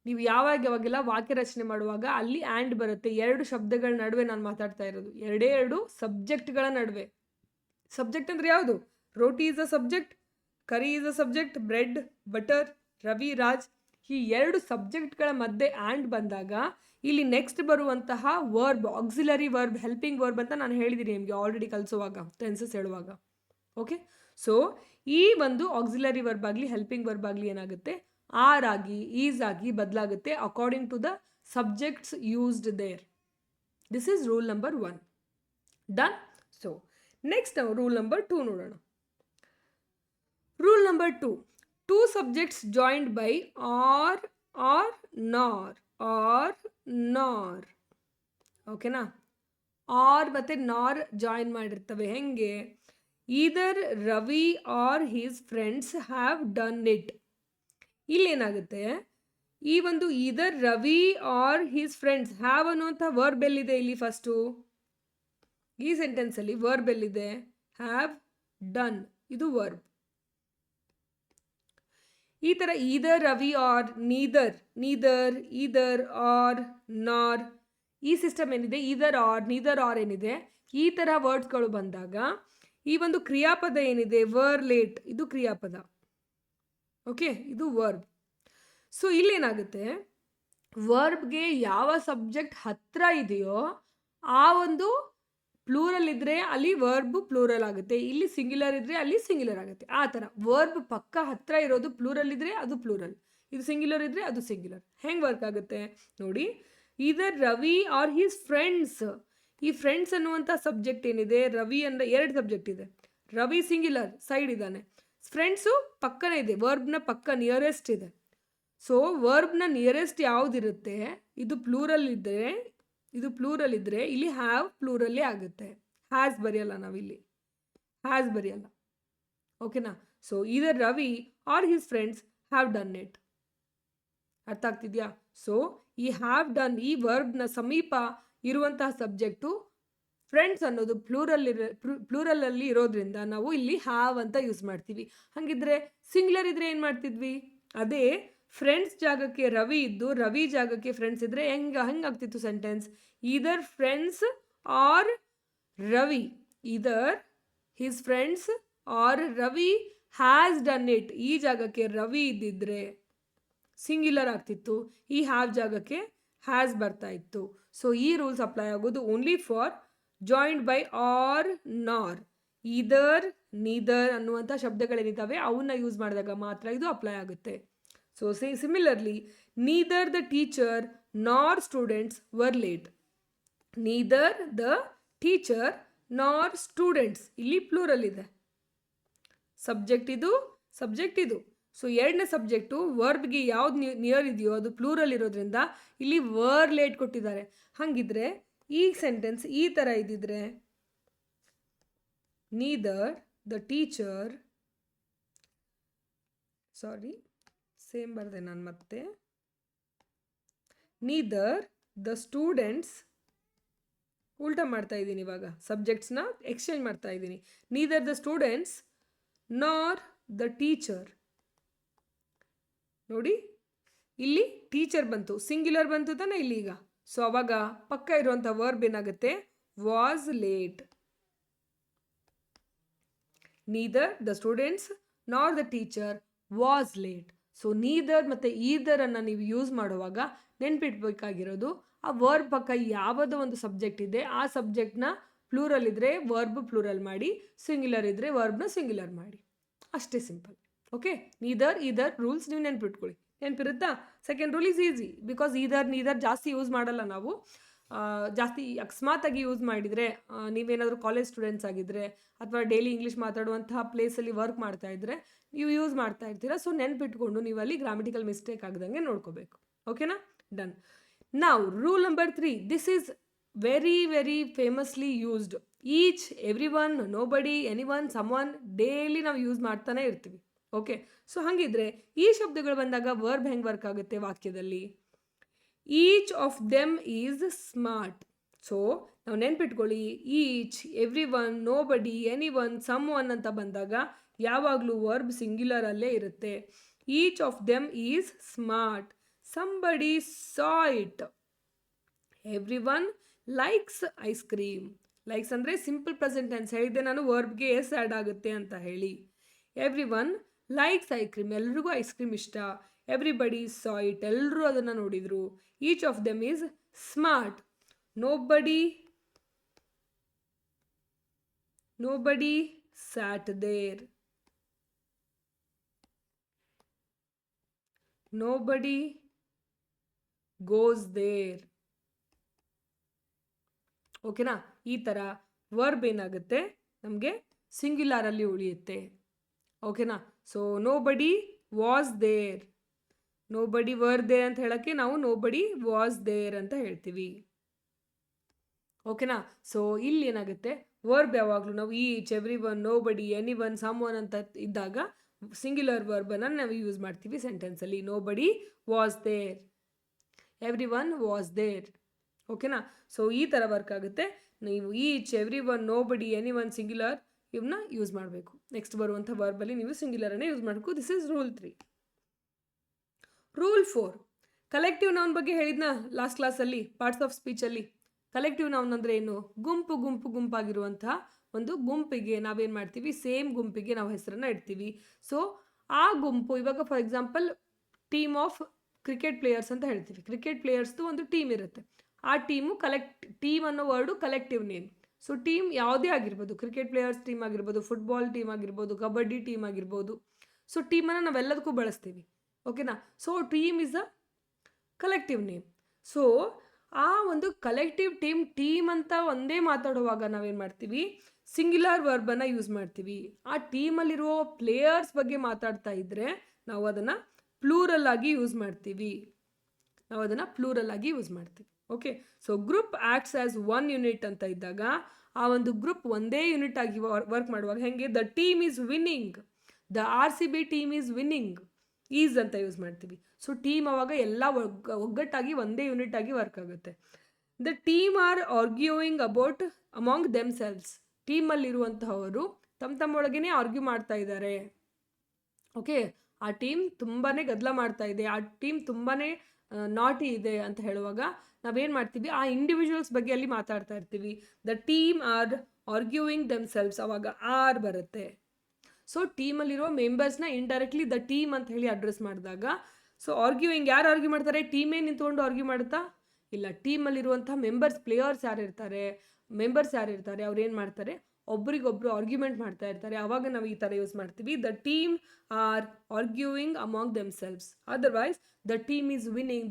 ನೀವು ಯಾವಾಗೆಲ್ಲ ವಾಕ್ಯ ರಚನೆ ಮಾಡುವಾಗ ಅಲ್ಲಿ ಆ್ಯಂಡ್ ಬರುತ್ತೆ. ಎರಡು ಶಬ್ದಗಳ ನಡುವೆ ನಾನು ಮಾತಾಡ್ತಾ ಇರೋದು, ಎರಡು ಸಬ್ಜೆಕ್ಟ್ಗಳ ನಡುವೆ. ಸಬ್ಜೆಕ್ಟ್ ಅಂದರೆ ಯಾವುದು? Roti is a subject, curry is a subject, bread, butter, Ravi, Raj, ಈ ಎರಡು ಸಬ್ಜೆಕ್ಟ್ಗಳ ಮಧ್ಯೆ ಆ್ಯಂಡ್ ಬಂದಾಗ ಇಲ್ಲಿ ನೆಕ್ಸ್ಟ್ ಬರುವಂತಹ verb, auxiliary verb, helping verb ಅಂತ ನಾನು ಹೇಳಿದ್ದೀನಿ ನಿಮಗೆ ಆಲ್ರೆಡಿ ಕಲಿಸುವಾಗ, ಟೆನ್ಸಸ್ ಹೇಳುವಾಗ. ಓಕೆ, ಸೊ ಈ ಒಂದು ಆಕ್ಸಿಲರಿ ವರ್ಬ್ ಆಗಲಿ ಹೆಲ್ಪಿಂಗ್ ವರ್ಬ್ ಆಗಲಿ ಏನಾಗುತ್ತೆ, ಆರ್ ಆಗಿ ಈಸ್ ಆಗಿ ಬದಲಾಗುತ್ತೆ according to the subjects used there. This is rule number 1. Done. So next ನಾವು ರೂಲ್ ನಂಬರ್ 2 ನೋಡೋಣ. Rule number 2, two subjects joined by or nor, or nor. ಓಕೆನಾ? ಆರ್ ಮತ್ತು ನಾರ್ ಜಾಯಿನ್ ಮಾಡಿರ್ತವೆ. ಹೆಂಗೆ? Either Ravi or his friends have done it. ಇಲ್ಲೇನಾಗುತ್ತೆ, ಈ ಒಂದು either Ravi or his friends have ಅನ್ನುವಂಥ ವರ್ಬ್ ಎಲ್ಲಿದೆ ಇಲ್ಲಿ? ಫಸ್ಟು ಈ ಸೆಂಟೆನ್ಸಲ್ಲಿ ವರ್ಬ್ ಎಲ್ಲಿದೆ? ಹ್ಯಾವ್ ಡನ್, ಇದು ವರ್ಬ್. ಈ ಥರ either Ravi or neither, either or nor, ಈ ಸಿಸ್ಟಮ್ ಏನಿದೆ, ಈದರ್ ಆರ್ ನೀದರ್ ಆರ್ ಏನಿದೆ, ಈ ಥರ ವರ್ಡ್ಸ್ಗಳು ಬಂದಾಗ ಈ ಒಂದು ಕ್ರಿಯಾಪದ ಏನಿದೆ ವರ್ ಲೇಟ್, ಇದು ಕ್ರಿಯಾಪದ. ಓಕೆ, ಇದು ವರ್ಬ್. ಸೊ ಇಲ್ಲೇನಾಗುತ್ತೆ, ವರ್ಬ್ಗೆ ಯಾವ ಸಬ್ಜೆಕ್ಟ್ ಹತ್ರ ಇದೆಯೋ ಆ ಒಂದು ಪ್ಲೂರಲ್ ಇದ್ದರೆ ಅಲ್ಲಿ ವರ್ಬ್ ಪ್ಲೂರಲ್ ಆಗುತ್ತೆ, ಇಲ್ಲಿ ಸಿಂಗ್ಯುಲರ್ ಇದ್ದರೆ ಅಲ್ಲಿ ಸಿಂಗ್ಯುಲರ್ ಆಗುತ್ತೆ. ಆ ಥರ ವರ್ಬ್ ಪಕ್ಕ ಹತ್ರ ಇರೋದು ಪ್ಲೂರಲ್ ಇದ್ದರೆ ಅದು ಪ್ಲೂರಲ್, ಇದು ಸಿಂಗ್ಯುಲರ್ ಇದ್ದರೆ ಅದು ಸಿಂಗ್ಯುಲರ್. ಹೆಂಗೆ ವರ್ಕ್ ಆಗುತ್ತೆ ನೋಡಿ, either Ravi or his friends, ಈ ಫ್ರೆಂಡ್ಸ್ ಅನ್ನುವಂಥ ಸಬ್ಜೆಕ್ಟ್ ಏನಿದೆ, ರವಿ ಅಂದರೆ ಎರಡು ಸಬ್ಜೆಕ್ಟ್ ಇದೆ, ರವಿ ಸಿಂಗ್ಯುಲರ್ ಸೈಡ್ ಇದ್ದಾನೆ, ಫ್ರೆಂಡ್ಸು ಪಕ್ಕನೇ ಇದೆ, ವರ್ಬ್ನ ಪಕ್ಕ ನಿಯರೆಸ್ಟ್ ಇದೆ. ಸೊ ವರ್ಬ್ನ ನಿಯರೆಸ್ಟ್ ಯಾವುದಿರುತ್ತೆ, ಇದು ಪ್ಲೂರಲ್ ಇದ್ದರೆ ಇಲ್ಲಿ ಹ್ಯಾವ್ ಪ್ಲೂರಲ್ಲೇ ಆಗುತ್ತೆ, ಹ್ಯಾಸ್ ಬರೆಯಲ್ಲ, ನಾವಿಲ್ಲಿ ಹ್ಯಾಸ್ ಬರೆಯಲ್ಲ. ಓಕೆನಾ? So either Ravi or his friends have done it. ಅರ್ಥ ಆಗ್ತಿದ್ಯಾ? ಸೊ ಈ ಹ್ಯಾವ್ ಡನ್ ಈ ವರ್ಬ್ನ ಸಮೀಪ ಇರುವಂತಹ ಸಬ್ಜೆಕ್ಟು ಫ್ರೆಂಡ್ಸ್ ಅನ್ನೋದು ಪ್ಲೂರಲಲ್ಲಿ ಇರೋದ್ರಿಂದ ನಾವು ಇಲ್ಲಿ ಹ್ಯಾವ್ ಅಂತ ಯೂಸ್ ಮಾಡ್ತೀವಿ. ಹಾಗಿದ್ರೆ ಸಿಂಗ್ಯುಲರ್ ಇದ್ರೆ ಏನು ಮಾಡ್ತಿದ್ವಿ? ಅದೇ ಫ್ರೆಂಡ್ಸ್ ಜಾಗಕ್ಕೆ ರವಿ ಇದ್ದು ರವಿ ಜಾಗಕ್ಕೆ ಫ್ರೆಂಡ್ಸ್ ಇದ್ರೆ ಹೆಂಗಾಗ್ತಿತ್ತು sentence? Either friends or Ravi, either his friends or Ravi has done it. ಈ ಜಾಗಕ್ಕೆ ರವಿ ಇದ್ದಿದ್ರೆ ಸಿಂಗ್ಯುಲರ್ ಆಗ್ತಿತ್ತು, ಈ ಹ್ಯಾವ್ ಜಾಗಕ್ಕೆ ಹ್ಯಾಸ್ ಬರ್ತಾ ಇತ್ತು. ಸೊ ಈ ರೂಲ್ಸ್ ಅಪ್ಲೈ ಆಗೋದು only for joined by or nor. Either neither ಅನ್ನುವಂಥ ಶಬ್ದಗಳೇನಿದ್ದಾವೆ ಅವನ್ನ ಯೂಸ್ ಮಾಡಿದಾಗ ಮಾತ್ರ ಇದು ಅಪ್ಲೈ ಆಗುತ್ತೆ. So similarly neither the teacher nor students were late. Neither the teacher nor students, ಇಲ್ಲಿ ಪ್ಲೂರಲ್ ಇದೆ, ಸಬ್ಜೆಕ್ಟ್ ಇದು. ಸೊ ಎರಡನೇ ಸಬ್ಜೆಕ್ಟು ವರ್ಬ್ಗೆ ಯಾವ್ದು ನಿಯರ್ ಇದೆಯೋ ಅದು ಪ್ಲೂರಲ್ ಇರೋದ್ರಿಂದ ಇಲ್ಲಿ ವರ್ ಲೇಟ್ ಕೊಟ್ಟಿದ್ದಾರೆ. ಹಾಗಿದ್ರೆ ಈ ಸೆಂಟೆನ್ಸ್ ಈ ಥರ ಇದ್ದಿದ್ರೆ ನೀದರ್ ದ ಟೀಚರ್, ಸೇಮ್ ಬರದೆ ನಾನು ಮತ್ತೆ, ನೀದರ್ ದ ಸ್ಟೂಡೆಂಟ್ಸ್, ಉಲ್ಟಾ ಮಾಡ್ತಾ ಇದ್ದೀನಿ ಇವಾಗ, ಸಬ್ಜೆಕ್ಟ್ಸ್ನ ಎಕ್ಸ್ಚೇಂಜ್ ಮಾಡ್ತಾ ಇದ್ದೀನಿ. Neither the students nor the teacher. ನೋಡಿ ಇಲ್ಲಿ ಟೀಚರ್ ಬಂತು, ಸಿಂಗ್ಯುಲರ್ ಬಂತು ತಾನೆ ಇಲ್ಲಿ ಈಗ. ಸೊ ಅವಾಗ ಪಕ್ಕ ಇರುವಂಥ ವರ್ಬ್ ಏನಾಗುತ್ತೆ? Was late. Neither the students nor the teacher was late. So neither ಮತ್ತು ಈದರ್ ಅನ್ನು ನೀವು ಯೂಸ್ ಮಾಡುವಾಗ ನೆನ್ಪಿಟ್ಬೇಕಾಗಿರೋದು ಆ ವರ್ಬ್ ಪಕ್ಕ ಯಾವುದೋ ಒಂದು ಸಬ್ಜೆಕ್ಟ್ ಇದೆ, ಆ ಸಬ್ಜೆಕ್ಟ್ನ ಪ್ಲೂರಲ್ ಇದ್ದರೆ ವರ್ಬ್ ಪ್ಲೂರಲ್ ಮಾಡಿ, ಸಿಂಗ್ಯುಲರ್ ಇದ್ದರೆ ವರ್ಬ್ನ ಸಿಂಗ್ಯುಲರ್ ಮಾಡಿ, ಅಷ್ಟೇ simple. Okay, neither either rules ನೀವು ನೆನ್ಪಿಟ್ಕೊಳ್ಳಿ. ನೆನಪಿರುತ್ತಾ? Second rule is easy because neither ಜಾಸ್ತಿ ಯೂಸ್ ಮಾಡಲ್ಲ ನಾವು. ಜಾಸ್ತಿ ಅಕಸ್ಮಾತಾಗಿ ಯೂಸ್ ಮಾಡಿದರೆ, ನೀವೇನಾದರೂ ಕಾಲೇಜ್ ಸ್ಟೂಡೆಂಟ್ಸ್ ಆಗಿದ್ದರೆ ಅಥವಾ ಡೈಲಿ ಇಂಗ್ಲೀಷ್ ಮಾತಾಡುವಂತಹ ಪ್ಲೇಸಲ್ಲಿ ವರ್ಕ್ ಮಾಡ್ತಾ ಇದ್ದರೆ ನೀವು ಯೂಸ್ ಮಾಡ್ತಾ ಇರ್ತೀರಾ. ಸೊ ನೆನ್ಪಿಟ್ಕೊಂಡು ನೀವು ಅಲ್ಲಿ ಗ್ರಾಮೆಟಿಕಲ್ ಮಿಸ್ಟೇಕ್ ಆಗದಂಗೆ ನೋಡ್ಕೋಬೇಕು. ಓಕೆನಾ? ಡನ್. ನಾವು rule number 3, this is very very famously used. Each, everyone, nobody, anyone, someone, daily ನಾವು ಯೂಸ್ ಮಾಡ್ತಾನೆ ಇರ್ತೀವಿ. ಓಕೆ, ಸೊ ಹಾಗಿದ್ರೆ ಈ ಶಬ್ದಗಳು ಬಂದಾಗ ವರ್ಬ್ ಹೆಂಗೆ ವರ್ಕ್ ಆಗುತ್ತೆ ವಾಕ್ಯದಲ್ಲಿ? Each of them is smart. So ನಾವು ನೆನ್ಪಿಟ್ಕೊಳ್ಳಿ, each, everyone, nobody, anyone, someone ಅಂತ ಬಂದಾಗ ಯಾವಾಗಲೂ ವರ್ಬ್ ಸಿಂಗ್ಯುಲರ್ ಅಲ್ಲೇ ಇರುತ್ತೆ. Each of them is smart. Somebody saw it. Every one likes ice cream. Likes ಅಂದರೆ ಸಿಂಪಲ್ ಪ್ರೆಸೆಂಟ್ ಟೆನ್ಸ್ ಹೇಳಿದ್ದೆ ನಾನು, ವರ್ಬ್ಗೆ ಎಸ್ ಆ್ಯಡ್ ಆಗುತ್ತೆ ಅಂತ ಹೇಳಿ. Every one likes ice cream, ಎಲ್ರಿಗೂ ಐಸ್ ಕ್ರೀಮ್ ಇಷ್ಟ. ಎವ್ರಿಬಡಿ ಸಾ ಇಟ್, ಎಲ್ಲರೂ ಅದನ್ನು ನೋಡಿದರು. Each of them is smart. Nobody sat there. Nobody goes there. ಓಕೆನಾ? ಈ ಥರ ವರ್ಬ್ ಏನಾಗುತ್ತೆ ನಮಗೆ ಸಿಂಗ್ಯುಲಾರಲ್ಲಿ ಉಳಿಯುತ್ತೆ. ಓಕೆನಾ? So nobody was there, nobody were there ಅಂತ ಹೇಳೋಕ್ಕೆ ನಾವು ನೋಬಡಿ ವಾಸ್ ದೇರ್ ಅಂತ ಹೇಳ್ತೀವಿ. ಓಕೆನಾ? ಸೊ ಇಲ್ಲಿ ಏನಾಗುತ್ತೆ, ವರ್ಬ್ ಯಾವಾಗಲೂ ನಾವು each, everyone, nobody, anyone, someone ಅಂತ ಇದ್ದಾಗ ಸಿಂಗ್ಯುಲರ್ ವರ್ಬನ್ನು ನಾವು ಯೂಸ್ ಮಾಡ್ತೀವಿ ಸೆಂಟೆನ್ಸಲ್ಲಿ. Nobody was there, everyone was there. ಓಕೆನಾ? ಸೊ ಈ ಥರ ವರ್ಕ್ ಆಗುತ್ತೆ. ನೀವು each, everyone, nobody, anyone singular ಇವನ್ನ ಯೂಸ್ ಮಾಡಬೇಕು. ನೆಕ್ಸ್ಟ್ ಬರುವಂಥ ವರ್ಬಲ್ಲಿ ನೀವು ಸಿಂಗ್ಯುಲರನ್ನೇ ಯೂಸ್ ಮಾಡಬೇಕು. This is rule 3. Rule 4, collective noun ಬಗ್ಗೆ ಹೇಳಿದ್ನ ಲಾಸ್ಟ್ ಕ್ಲಾಸಲ್ಲಿ, ಪಾರ್ಟ್ಸ್ ಆಫ್ ಸ್ಪೀಚಲ್ಲಿ. ಕಲೆಕ್ಟಿವ್ ನೌನ್ ಅಂದರೆ ಏನು? ಗುಂಪಾಗಿರುವಂತಹ ಒಂದು ಗುಂಪಿಗೆ ನಾವೇನು ಮಾಡ್ತೀವಿ, ಸೇಮ್ ಗುಂಪಿಗೆ ನಾವು ಹೆಸರನ್ನು ಇಡ್ತೀವಿ. ಸೊ ಆ ಗುಂಪು ಇವಾಗ for example team of cricket players ಅಂತ ಹೇಳ್ತೀವಿ. ಕ್ರಿಕೆಟ್ ಪ್ಲೇಯರ್ಸ್ದು ಒಂದು ಟೀಮ್ ಇರುತ್ತೆ. ಆ ಟೀಮು ಟೀಮ್ ಅನ್ನೋ word collective name. So team ಯಾವುದೇ ಆಗಿರ್ಬೋದು, ಕ್ರಿಕೆಟ್ ಪ್ಲೇಯರ್ಸ್ ಟೀಮ್ ಆಗಿರ್ಬೋದು, ಫುಟ್ಬಾಲ್ ಟೀಮ್ ಆಗಿರ್ಬೋದು, ಕಬಡ್ಡಿ ಟೀಮ್ ಆಗಿರ್ಬೋದು. ಸೊ ಟೀಮನ್ನು ನಾವೆಲ್ಲದಕ್ಕೂ ಬಳಸ್ತೀವಿ. ಓಕೆನಾ? So team is a collective name. So ಆ ಒಂದು ಕಲೆಕ್ಟಿವ್ ಟೀಮ್ ಅಂತ ಒಂದೇ ಮಾತಾಡುವಾಗ ನಾವೇನು ಮಾಡ್ತೀವಿ, ಸಿಂಗ್ಯುಲರ್ ವರ್ಬನ್ನು ಯೂಸ್ ಮಾಡ್ತೀವಿ. ಆ ಟೀಮಲ್ಲಿರೋ ಪ್ಲೇಯರ್ಸ್ ಬಗ್ಗೆ ಮಾತಾಡ್ತಾ ಇದ್ದರೆ ನಾವು ಅದನ್ನು ಪ್ಲೂರಲ್ ಆಗಿ ಯೂಸ್ ಮಾಡ್ತೀವಿ. Okay, so group acts as one unit ಅಂತ ಇದ್ದಾಗ ಆ ಒಂದು ಗ್ರೂಪ್ ಒಂದೇ ಯೂನಿಟ್ ಆಗಿ ವರ್ಕ್ ಮಾಡುವಾಗ ಹೆಂಗೆ, the team is winning, the RCB team is winning. Is ಅಂತ ಯೂಸ್ ಮಾಡ್ತೀವಿ. ಸೊ ಟೀಮ್ ಅವಾಗ ಎಲ್ಲ ಒಗ್ಗಟ್ಟಾಗಿ ಒಂದೇ ಯೂನಿಟ್ ಆಗಿ ವರ್ಕ್ ಆಗುತ್ತೆ. The team are arguing about among themselves. ಟೀಮಲ್ಲಿರುವಂತಹವರು ತಮ್ಮೊಳಗೇನೆ ಆರ್ಗ್ಯೂ ಮಾಡ್ತಾ ಇದ್ದಾರೆ. ಓಕೆ, ಆ ಟೀಮ್ ತುಂಬಾ ಗದ್ದಲ ಮಾಡ್ತಾ ಇದೆ, ಆ ಟೀಮ್ ತುಂಬಾ ನಾಟಿ ಇದೆ ಅಂತ ಹೇಳುವಾಗ ನಾವೇನು ಮಾಡ್ತೀವಿ, ಆ ಇಂಡಿವಿಜುವಲ್ಸ್ ಬಗ್ಗೆ ಅಲ್ಲಿ ಮಾತಾಡ್ತಾ ಇರ್ತೀವಿ. The team are arguing themselves, ಅವಾಗ ಆರ್ ಬರುತ್ತೆ. ಸೊ ಟೀಮಲ್ಲಿರೋ ಮೆಂಬರ್ಸ್ನ ಇಂಡೈರೆಕ್ಟ್ಲಿ ದ ಟೀಮ್ ಅಂತ ಹೇಳಿ ಅಡ್ರೆಸ್ ಮಾಡಿದಾಗ, ಸೊ ಆರ್ಗ್ಯೂಯಿಂಗ್ ಯಾರು ಆರ್ಗ್ಯೂ ಮಾಡ್ತಾರೆ? ಟೀಮೇ ನಿಂತ್ಕೊಂಡು ಆರ್ಗ್ಯೂ ಮಾಡುತ್ತಾ ಇಲ್ಲ, ಟೀಮಲ್ಲಿರುವಂಥ ಪ್ಲೇಯರ್ಸ್ ಯಾರಿರ್ತಾರೆ ಅವ್ರು ಏನು ಮಾಡ್ತಾರೆ, ಒಬ್ರಿಗೊಬ್ರು ಆರ್ಗ್ಯುಮೆಂಟ್ ಮಾಡ್ತಾ ಇರ್ತಾರೆ. ಆವಾಗ ನಾವು ಈ ಥರ ಯೂಸ್ ಮಾಡ್ತೀವಿ, the team are arguing among themselves. Otherwise the team is winning,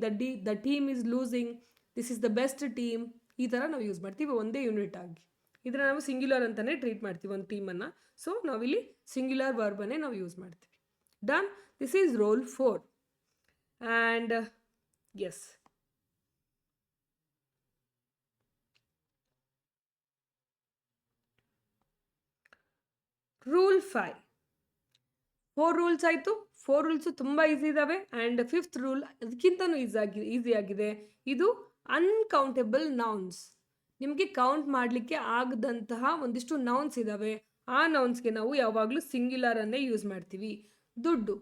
the team is losing, this is the best team, ಈ ಥರ ನಾವು ಯೂಸ್ ಮಾಡ್ತೀವಿ ಒಂದೇ ಯೂನಿಟ್ ಆಗಿ. ಇದನ್ನು ನಾವು ಸಿಂಗ್ಯುಲರ್ ಅಂತಲೇ ಟ್ರೀಟ್ ಮಾಡ್ತೀವಿ ಒಂದು ಟೀಮನ್ನು. ಸೊ ನಾವಿಲ್ಲಿ ಸಿಂಗ್ಯುಲರ್ ವರ್ಬನ್ನೇ ನಾವು ಯೂಸ್ ಮಾಡ್ತೀವಿ. Done. This is rule 4. And yes, rule 5. 4 rules ಆಯಿತು. 4 ರೂಲ್ಸು ತುಂಬ ಈಸಿ ಇದ್ದಾವೆ. ಆ್ಯಂಡ್ 5th ರೂಲ್ ಅದಕ್ಕಿಂತನೂ ಈಸಿ ಆಗಿದೆ. ಇದು ಅನ್ಕೌಂಟೇಬಲ್ ನೌನ್ಸ್. ನಿಮಗೆ ಕೌಂಟ್ ಮಾಡಲಿಕ್ಕೆ ಆಗದಂತಹ ಒಂದಿಷ್ಟು ನೌನ್ಸ್ ಇದ್ದಾವೆ. ಆ ನೌನ್ಸ್ಗೆ ನಾವು ಯಾವಾಗಲೂ ಸಿಂಗ್ಯುಲರನ್ನೇ ಯೂಸ್ ಮಾಡ್ತೀವಿ. ದುಡ್ಡು,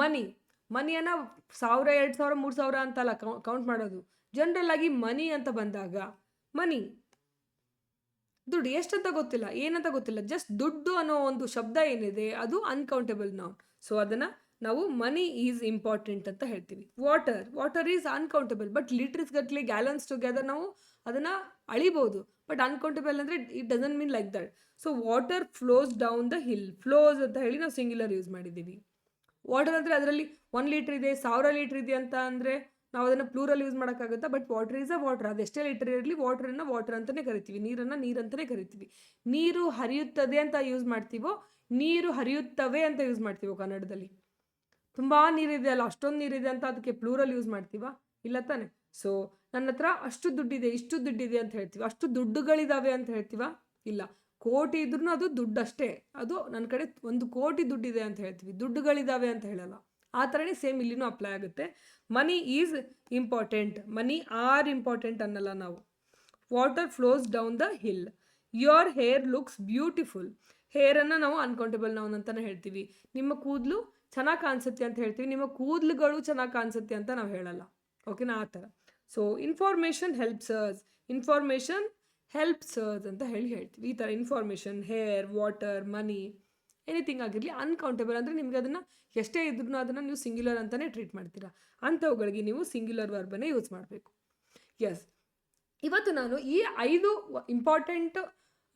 ಮನಿಯನ್ನು 1000, 2000, 3000 ಅಂತಲ್ಲ ಕೌಂಟ್ ಮಾಡೋದು. ಜನರಲ್ ಆಗಿ ಮನಿ ಅಂತ ಬಂದಾಗ ಮನಿ, ದುಡ್ಡು ಎಷ್ಟಂತ ಗೊತ್ತಿಲ್ಲ, ಏನಂತ ಗೊತ್ತಿಲ್ಲ, ಜಸ್ಟ್ ದುಡ್ಡು ಅನ್ನೋ ಒಂದು ಶಬ್ದ ಏನಿದೆ ಅದು ಅನ್ಕೌಂಟೇಬಲ್ ನೌನ್. ಸೊ ಅದನ್ನು ನಾವು ಮನಿ ಈಸ್ ಇಂಪಾರ್ಟೆಂಟ್ ಅಂತ ಹೇಳ್ತೀವಿ. Water is uncountable, but litres ಗಟ್ಟಲೆ, ಗ್ಯಾಲನ್ಸ್ ಟುಗೆದರ್ ನಾವು ಅದನ್ನು ಅಳಿಬೋದು. ಬಟ್ ಅನ್ಕೌಂಟೇಬಲ್ ಅಂದರೆ it doesn't mean like that. So water flows down the hill, flows ಅಂತ ಹೇಳಿ ನಾವು ಸಿಂಗ್ಯುಲರ್ ಯೂಸ್ ಮಾಡಿದ್ದೀವಿ. ವಾಟರ್ ಅಂದರೆ ಅದರಲ್ಲಿ 1 ಲೀಟ್ರ್ ಇದೆ, 1000 ಲೀಟ್ರ್ ಇದೆ ಅಂತ ಅಂದರೆ ನಾವು ಅದನ್ನು ಪ್ಲೂರಲ್ ಯೂಸ್ ಮಾಡೋಕ್ಕಾಗುತ್ತಾ? But water is a water, ಅದೆಷ್ಟೇ ಲೀಟರ್ ಇರಲಿ ವಾಟರನ್ನು ವಾಟರ್ ಅಂತಲೇ ಕರಿತೀವಿ, ನೀರನ್ನು ನೀರಂತಲೇ ಕರಿತೀವಿ. ನೀರು ಹರಿಯುತ್ತದೆ ಅಂತ ಯೂಸ್ ಮಾಡ್ತೀವೋ, ನೀರು ಹರಿಯುತ್ತವೆ ಅಂತ ಯೂಸ್ ಮಾಡ್ತೀವೋ ಕನ್ನಡದಲ್ಲಿ? ತುಂಬ ನೀರಿದೆ ಅಲ್ಲ, ಅಷ್ಟೊಂದು ನೀರಿದೆ ಅಂತ ಅದಕ್ಕೆ ಪ್ಲೂರಲ್ ಯೂಸ್ ಮಾಡ್ತೀವಾ? ಇಲ್ಲ ತಾನೆ. ಸೊ ನನ್ನ ಹತ್ರ ಅಷ್ಟು ದುಡ್ಡಿದೆ, ಇಷ್ಟು ದುಡ್ಡಿದೆ ಅಂತ ಹೇಳ್ತೀವಿ. ಅಷ್ಟು ದುಡ್ಡುಗಳಿದ್ದಾವೆ ಅಂತ ಹೇಳ್ತೀವಾ? ಇಲ್ಲ. ಕೋಟಿ ಇದ್ರೂ ಅದು ದುಡ್ಡಷ್ಟೇ, ಅದು ನನ್ನ ಕಡೆ 1 ಕೋಟಿ ದುಡ್ಡಿದೆ ಅಂತ ಹೇಳ್ತೀವಿ, ದುಡ್ಡುಗಳಿದ್ದಾವೆ ಅಂತ ಹೇಳಲ್ಲ. ಆ ಥರನೇ ಸೇಮ್ ಇಲ್ಲಿನೂ ಅಪ್ಲೈ ಆಗುತ್ತೆ. Money is important, money are important ಅನ್ನಲ್ಲ ನಾವು. Water flows down the hill. Your hair looks beautiful. ಹೇರನ್ನು ನಾವು ಅನ್ಕೌಂಟೇಬಲ್ ನೌನ್ ಅಂತಲೇ ಹೇಳ್ತೀವಿ. ನಿಮ್ಮ ಕೂದಲು ಚೆನ್ನಾಗಿ ಕಾಣಿಸುತ್ತೆ ಅಂತ ಹೇಳ್ತೀವಿ, ನಿಮ್ಮ ಕೂದಲುಗಳು ಚೆನ್ನಾಗಿ ಕಾಣಿಸುತ್ತೆ ಅಂತ ನಾವು ಹೇಳಲ್ಲ. ಓಕೆನಾ? ಆ ಥರ. ಸೊ ಇನ್ಫಾರ್ಮೇಷನ್ ಹೆಲ್ಪ್ಸ್ ಅಸ್ ಅಂತ ಹೇಳ್ತೀವಿ. ಈ ಥರ ಇನ್ಫಾರ್ಮೇಷನ್, ಹೇರ್, ವಾಟರ್, ಮನಿ, ಎನಿಥಿಂಗ್ ಆಗಿರಲಿ ಅನ್ಕೌಂಟೇಬಲ್ ಅಂದರೆ ನಿಮಗೆ ಅದನ್ನು ಎಷ್ಟೇ ಇದ್ರೂ ಅದನ್ನು ನೀವು ಸಿಂಗ್ಯುಲರ್ ಅಂತಲೇ ಟ್ರೀಟ್ ಮಾಡ್ತೀರಾ. ಅಂಥವುಗಳಿಗೆ ನೀವು ಸಿಂಗ್ಯುಲರ್ ವರ್ಬನ್ನೇ ಯೂಸ್ ಮಾಡಬೇಕು. ಎಸ್, ಇವತ್ತು ನಾನು ಈ 5 ಇಂಪಾರ್ಟೆಂಟ್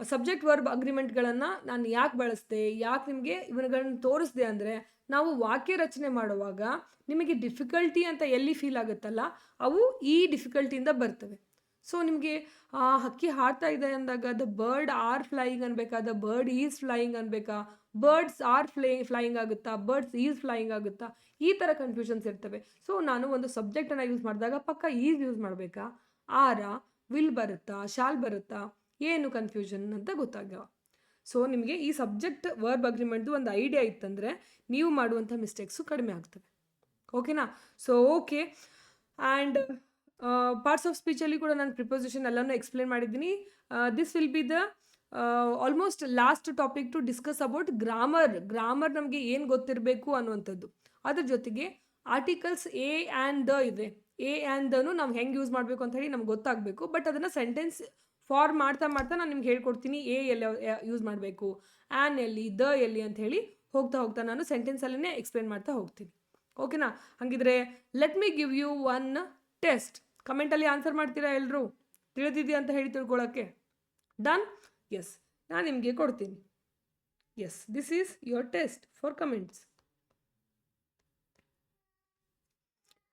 ಸಬ್ಜೆಕ್ಟ್ ವರ್ಬ್ ಅಗ್ರಿಮೆಂಟ್ಗಳನ್ನು ನಾನು ಯಾಕೆ ಬಳಸಿದೆ, ಯಾಕೆ ನಿಮಗೆ ಇವುಗಳನ್ನು ತೋರಿಸಿದೆ ಅಂದರೆ, ನಾವು ವಾಕ್ಯ ರಚನೆ ಮಾಡುವಾಗ ನಿಮಗೆ ಡಿಫಿಕಲ್ಟಿ ಅಂತ ಎಲ್ಲಿ ಫೀಲ್ ಆಗುತ್ತಲ್ಲ, ಅವು ಈ ಡಿಫಿಕಲ್ಟಿಯಿಂದ ಬರ್ತವೆ. ಸೊ ನಿಮಗೆ ಹಕ್ಕಿ ಹಾಡ್ತಾ ಇದೆ ಅಂದಾಗ ದ ಬರ್ಡ್ ಆರ್ ಫ್ಲೈಯಿಂಗ್ ಅನ್ಬೇಕಾ, ದ ಬರ್ಡ್ ಈಸ್ ಫ್ಲೈಯಿಂಗ್ ಅನ್ಬೇಕಾ, ಬರ್ಡ್ಸ್ ಆರ್ ಫ್ಲೈಯಿಂಗ್ ಆಗುತ್ತಾ, ಬರ್ಡ್ಸ್ ಈಸ್ ಫ್ಲೈಯಿಂಗ್ ಆಗುತ್ತಾ, ಈ ಥರ ಕನ್ಫ್ಯೂಷನ್ಸ್ ಇರ್ತವೆ. ಸೊ ನಾನು ಒಂದು ಸಬ್ಜೆಕ್ಟನ್ನು ಯೂಸ್ ಮಾಡಿದಾಗ ಪಕ್ಕ ಈಸ್ ಯೂಸ್ ಮಾಡಬೇಕಾ, ಆರ, ವಿಲ್ ಬರುತ್ತಾ, ಶಾಲ್ ಬರುತ್ತಾ, ಏನು ಕನ್ಫ್ಯೂಷನ್ ಅಂತ ಗೊತ್ತಾಗವ. ಸೊ ನಿಮಗೆ ಈ ಸಬ್ಜೆಕ್ಟ್ ವರ್ಬ್ ಅಗ್ರಿಮೆಂಟ್ದು ಒಂದು ಐಡಿಯಾ ಇತ್ತಂದರೆ ನೀವು ಮಾಡುವಂಥ ಮಿಸ್ಟೇಕ್ಸು ಕಡಿಮೆ ಆಗ್ತವೆ. ಓಕೆನಾ? So okay. And parts of ಸ್ಪೀಚಲ್ಲಿ ಕೂಡ ನಾನು ಪ್ರಿಪೋಸಿಷನ್ ಎಲ್ಲನೂ ಎಕ್ಸ್ಪ್ಲೇನ್ ಮಾಡಿದ್ದೀನಿ. This will be the almost last topic to discuss about grammar ನಮಗೆ ಏನು ಗೊತ್ತಿರಬೇಕು ಅನ್ನುವಂಥದ್ದು. ಅದ್ರ ಜೊತೆಗೆ ಆರ್ಟಿಕಲ್ಸ್ ಎ ಆ್ಯಂಡ್ ದ ಇದೆ. ಎ ಆ್ಯಂಡ್ ದನು ನಾವು ಹೆಂಗೆ ಯೂಸ್ ಮಾಡಬೇಕು ಅಂತ ಹೇಳಿ ನಮ್ಗೆ ಗೊತ್ತಾಗಬೇಕು. ಬಟ್ ಅದನ್ನು ಸೆಂಟೆನ್ಸ್ ಫಾರ್ಮ್ ಮಾಡ್ತಾ ನಾನು ನಿಮ್ಗೆ ಹೇಳ್ಕೊಡ್ತೀನಿ. ಎ ಎಲ್ಲಿ ಯೂಸ್ ಮಾಡಬೇಕು, ಆ್ಯನ್ ಎಲ್ಲಿ, ದ ಎಲ್ಲಿ ಅಂತ ಹೇಳಿ ಹೋಗ್ತಾ ನಾನು ಸೆಂಟೆನ್ಸಲ್ಲೇ ಎಕ್ಸ್ಪ್ಲೇನ್ ಮಾಡ್ತಾ ಹೋಗ್ತೀನಿ. ಓಕೆನಾ? ಹಾಗಿದ್ರೆ let me give you one test. ಕಮೆಂಟಲ್ಲಿ ಆನ್ಸರ್ ಮಾಡ್ತೀರಾ ಎಲ್ಲರೂ? ತಿಳಿದಿದೆಯಾ ಅಂತ ಹೇಳಿ ತಿಳ್ಕೊಳ್ಳೋಕ್ಕೆ. ಡನ್? ಎಸ್, ನಾನು ನಿಮಗೆ ಕೊಡ್ತೀನಿ. Yes, this is your test for comments.